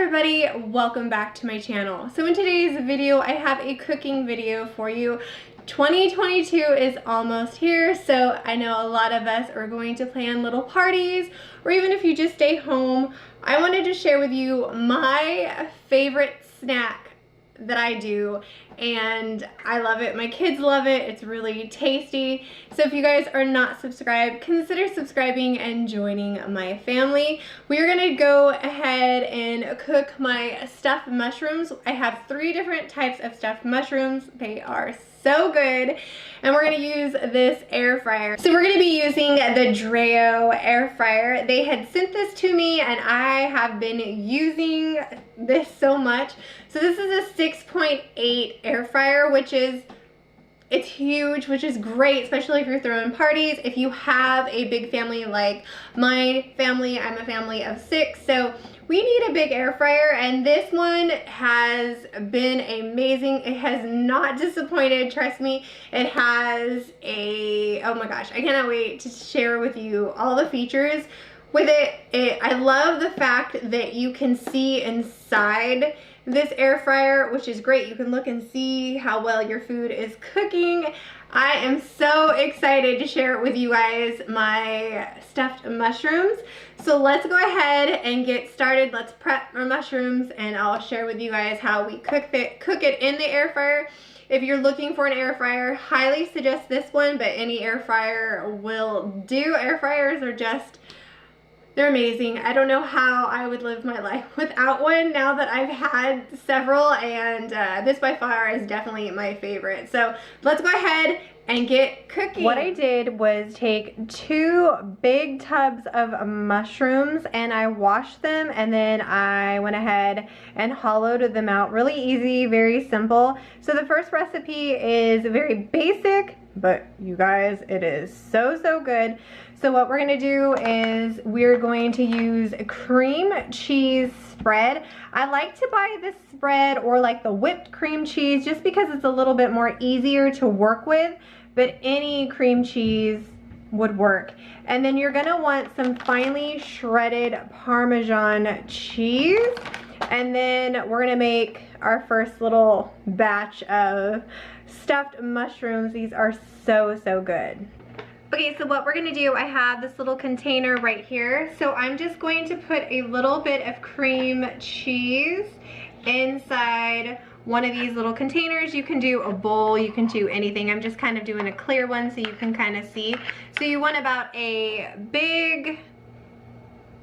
everybody, welcome back to my channel. So in today's video, I have a cooking video for you. 2022 is almost here, so I know a lot of us are going to plan little parties, or even if you just stay home, I wanted to share with you my favorite snack that I do, and I love it. My kids love it. It's really tasty. So if you guys are not subscribed, consider subscribing and joining my family. We are gonna go ahead and cook my stuffed mushrooms. I have 3 different types of stuffed mushrooms. They are so good, and we're gonna use this air fryer. So we're gonna be using the Dreo Air Fryer. They had sent this to me and I have been using this so much. So this is a 6.8 air fryer, it's huge, which is great, especially if you're throwing parties. If you have a big family like my family, I'm a family of 6, so we need a big air fryer, and this one has been amazing. It has not disappointed, trust me. It has oh my gosh, I cannot wait to share with you all the features with it. I love the fact that you can see inside this air fryer, which is great. You can look and see how well your food is cooking. I am so excited to share with you guys my stuffed mushrooms. So let's go ahead and get started. Let's prep our mushrooms and I'll share with you guys how we cook it in the air fryer. If you're looking for an air fryer, highly suggest this one, but any air fryer will do. Air fryers are just, they're amazing. I don't know how I would live my life without one now that I've had several, and this by far is definitely my favorite. So let's go ahead and get cooking. What I did was take 2 big tubs of mushrooms and I washed them, and then I went ahead and hollowed them out. Really easy, very simple. So the first recipe is very basic, but you guys, it is so good. So what we're gonna do is we're going to use a cream cheese spread. I like to buy this spread or like the whipped cream cheese just because it's a little bit more easier to work with, but any cream cheese would work. And then you're gonna want some finely shredded Parmesan cheese. And then we're gonna make our first little batch of stuffed mushrooms. These are so good. Okay, so what we're gonna do, I have this little container right here. So I'm just going to put a little bit of cream cheese inside one of these little containers. You can do a bowl, you can do anything. I'm just kind of doing a clear one so you can kind of see. So you want about a big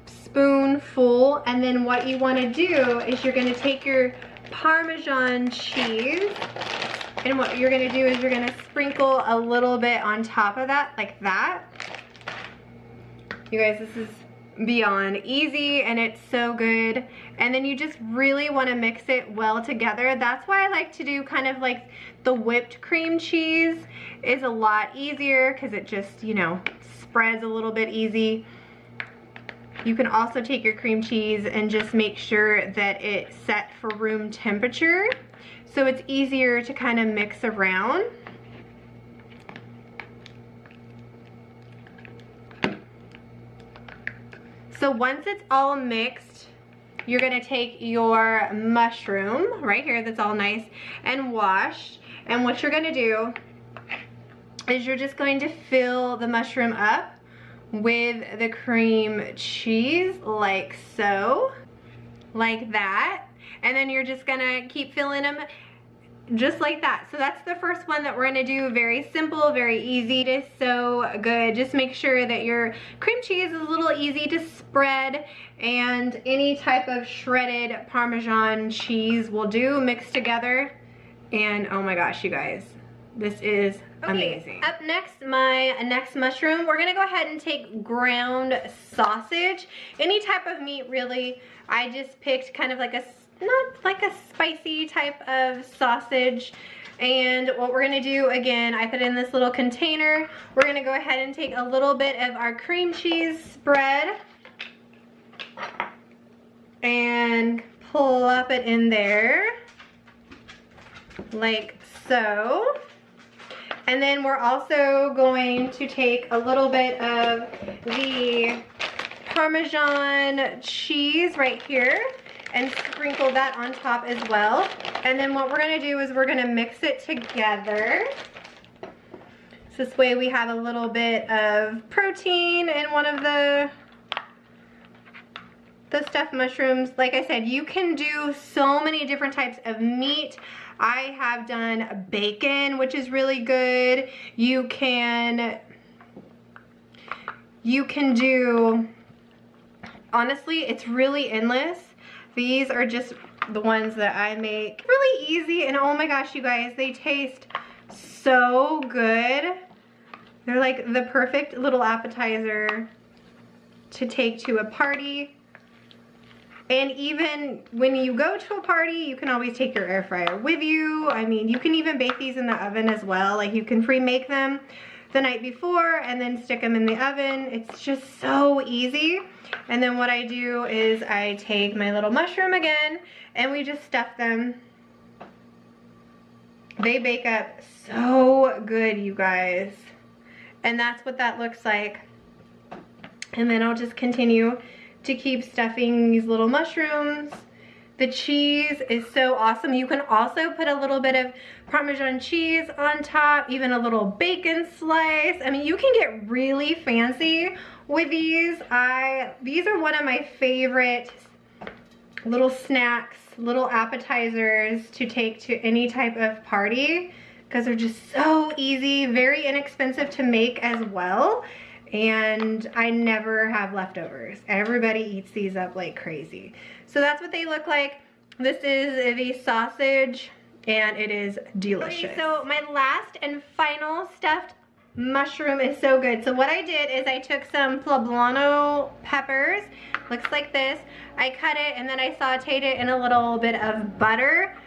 spoonful, and then what you want to do is you're going to take your Parmesan cheese, and what you're going to do is you're going to sprinkle a little bit on top of that, like that. You guys, this is beyond easy and it's so good. And then you just really want to mix it well together. That's why I like to do kind of like the whipped cream cheese is a lot easier because it just, you know, spreads a little bit easy. You can also take your cream cheese and just make sure that it's set for room temperature, so it's easier to kind of mix around. So once it's all mixed, you're gonna take your mushroom right here that's all nice and washed, and what you're gonna do is you're just going to fill the mushroom up with the cream cheese like so, like that, and then you're just gonna keep filling them just like that. So that's the first one that we're gonna do. Very simple, very easy. It is so good. Just make sure that your cream cheese is a little easy to spread, and any type of shredded Parmesan cheese will do mixed together. And oh my gosh, you guys, this is amazing. Up next, my next mushroom, we're gonna go ahead and take ground sausage. Any type of meat really. I just picked kind of like a, not like a spicy type of sausage. And what we're gonna do, again, I put in this little container. We're gonna go ahead and take a little bit of our cream cheese spread and plop it in there like so. And then we're also going to take a little bit of the Parmesan cheese right here, and sprinkle that on top as well. And then what we're gonna do is we're gonna mix it together. So this way we have a little bit of protein in one of the stuffed mushrooms. Like I said, you can do so many different types of meat. I have done bacon, which is really good. You can do, honestly, it's really endless. These are just the ones that I make. Really easy, and oh my gosh, you guys, they taste so good. They're like the perfect little appetizer to take to a party. And even when you go to a party, you can always take your air fryer with you. I mean, you can even bake these in the oven as well. Like, you can pre-make them the night before and then stick them in the oven. It's just so easy. And then what I do is I take my little mushroom again and we just stuff them. They bake up so good, you guys. And that's what that looks like. And then I'll just continue to keep stuffing these little mushrooms. The cheese is so awesome. You can also put a little bit of Parmesan cheese on top, even a little bacon slice. I mean, you can get really fancy with these. These are one of my favorite little snacks, little appetizers to take to any type of party because they're just so easy, very inexpensive to make as well. And I never have leftovers. Everybody eats these up like crazy. So that's what they look like. This is the sausage and it is delicious. Okay, so my last and final stuffed mushroom is so good. So what I did is I took some poblano peppers, looks like this. I cut it and then I sauteed it in a little bit of butter.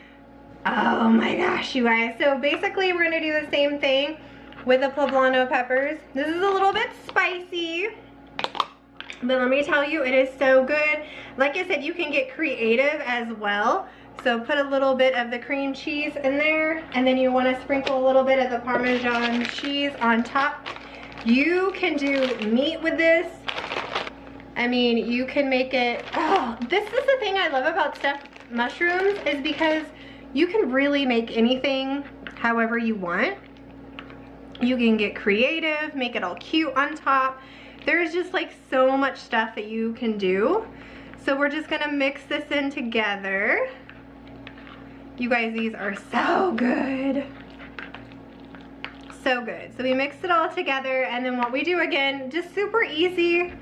Oh my gosh, you guys. So basically we're gonna do the same thing with the poblano peppers. This is a little bit spicy, but let me tell you, it is so good. Like I said, you can get creative as well. So put a little bit of the cream cheese in there, and then you want to sprinkle a little bit of the Parmesan cheese on top. You can do meat with this. I mean, you can make it, oh, this is the thing I love about stuffed mushrooms, is because you can really make anything however you want. You can get creative, make it all cute on top. There's just like so much stuff that you can do. So we're just gonna mix this in together. You guys, these are so good. So good. So we mix it all together, and then what we do, again, just super easy.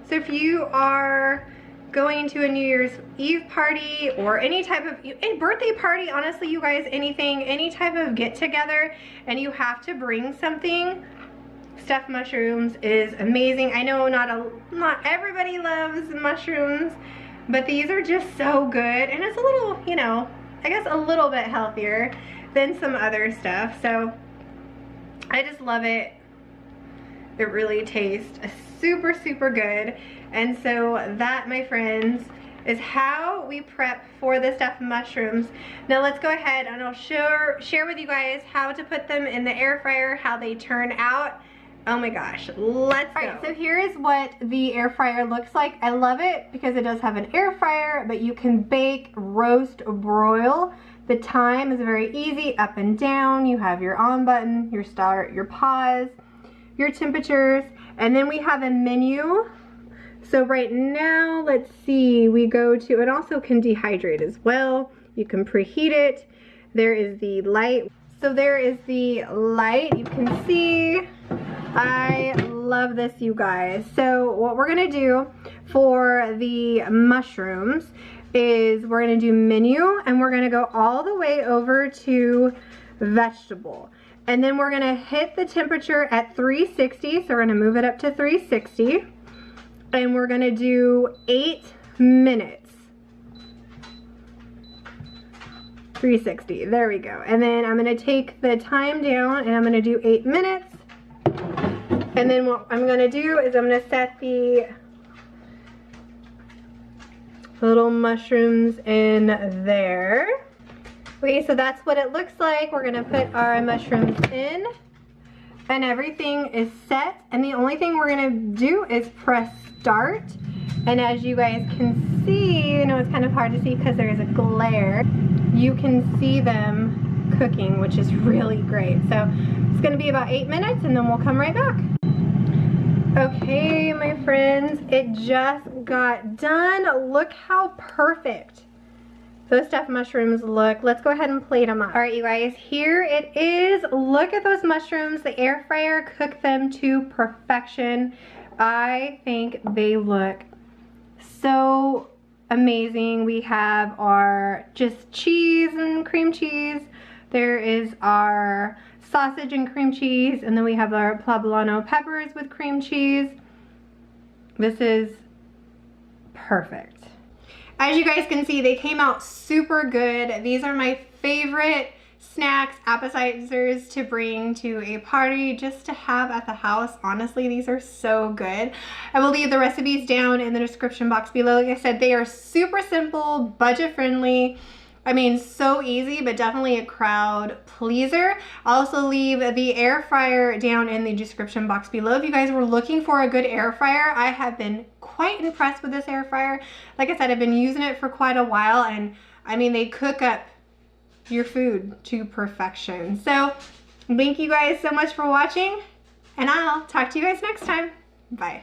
So if you are going to a New Year's Eve party or any type of a birthday party, honestly, you guys, anything, any type of get together, and you have to bring something, stuffed mushrooms is amazing. I know not everybody loves mushrooms, but these are just so good, and it's a little, you know, I guess a little bit healthier than some other stuff. So I just love it. It really tastes super, super good. And so that, my friends, is how we prep for the stuffed mushrooms. Now let's go ahead and I'll share with you guys how to put them in the air fryer, how they turn out. Oh my gosh, let's go. All right, so here is what the air fryer looks like. I love it because it does have an air fryer, but you can bake, roast, broil. The time is very easy, up and down. You have your on button, your start, your pause, your temperatures, and then we have a menu. So right now, let's see, we go to, it also can dehydrate as well. You can preheat it. There is the light. So there is the light, you can see. I love this, you guys. So what we're gonna do for the mushrooms is we're gonna do menu, and we're gonna go all the way over to vegetable. And then we're gonna hit the temperature at 360, so we're gonna move it up to 360. And we're gonna do 8 minutes. 360, there we go. And then I'm gonna take the time down and I'm gonna do 8 minutes. And then what I'm gonna do is I'm gonna set the little mushrooms in there. Okay, so that's what it looks like. We're gonna put our mushrooms in, and everything is set. And the only thing we're gonna do is press start, And as you guys can see, I know it's kind of hard to see because there is a glare, you can see them cooking, which is really great. So it's going to be about 8 minutes and then we'll come right back. Okay, my friends, it just got done. Look how perfect those stuffed mushrooms look. Let's go ahead and plate them up. All right, you guys, here it is. Look at those mushrooms. The air fryer cooked them to perfection. I think they look so amazing. We have our just cheese and cream cheese. There is our sausage and cream cheese, and then we have our poblano peppers with cream cheese. This is perfect. As you guys can see, they came out super good. These are my favorite snacks, appetizers to bring to a party, just to have at the house. Honestly, these are so good. I will leave the recipes down in the description box below. Like I said, they are super simple, budget friendly. I mean, so easy, but definitely a crowd pleaser. I'll also leave the air fryer down in the description box below. If you guys were looking for a good air fryer, I have been quite impressed with this air fryer. Like I said, I've been using it for quite a while, and I mean, they cook up your food to perfection. So thank you guys so much for watching, and I'll talk to you guys next time. Bye.